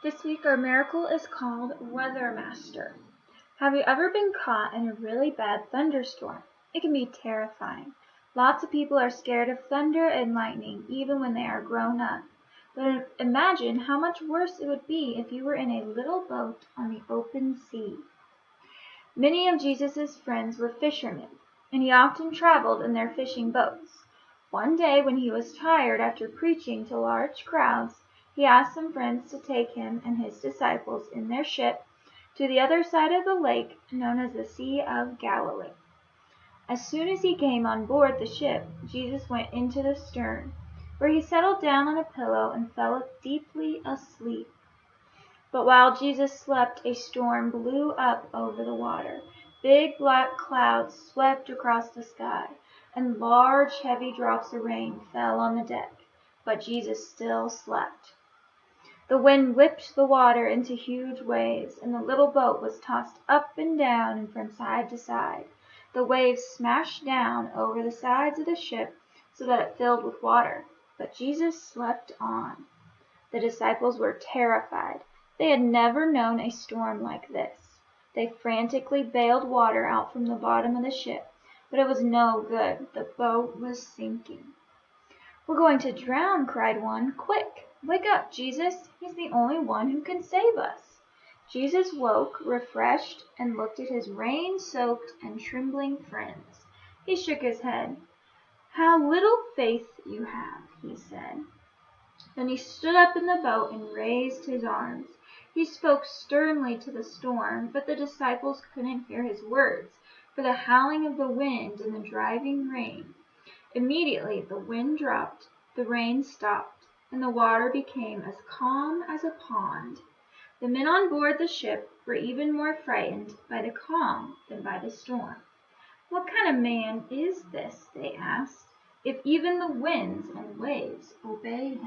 This week our miracle is called Weathermaster. Have you ever been caught in a really bad thunderstorm? It can be terrifying. Lots of people are scared of thunder and lightning even when they are grown up. But imagine how much worse it would be if you were in a little boat on the open sea. Many of Jesus' friends were fishermen, and he often traveled in their fishing boats. One day when he was tired after preaching to large crowds, he asked some friends to take him and his disciples in their ship to the other side of the lake known as the Sea of Galilee. As soon as he came on board the ship, Jesus went into the stern, where he settled down on a pillow and fell deeply asleep. But while Jesus slept, a storm blew up over the water. Big black clouds swept across the sky, and large heavy drops of rain fell on the deck. But Jesus still slept. The wind whipped the water into huge waves, and the little boat was tossed up and down and from side to side. The waves smashed down over the sides of the ship so that it filled with water. But Jesus slept on. The disciples were terrified. They had never known a storm like this. They frantically bailed water out from the bottom of the ship, but it was no good. The boat was sinking. "We're going to drown," cried one. "Quick, wake up, Jesus. He's the only one who can save us." Jesus woke, refreshed, and looked at his rain-soaked and trembling friends. He shook his head. "How little faith you have," he said. Then he stood up in the boat and raised his arms. He spoke sternly to the storm, but the disciples couldn't hear his words for the howling of the wind and the driving rain. Immediately the wind dropped, the rain stopped, and the water became as calm as a pond. The men on board the ship were even more frightened by the calm than by the storm. "What kind of man is this," they asked, "if even the winds and waves obey him?"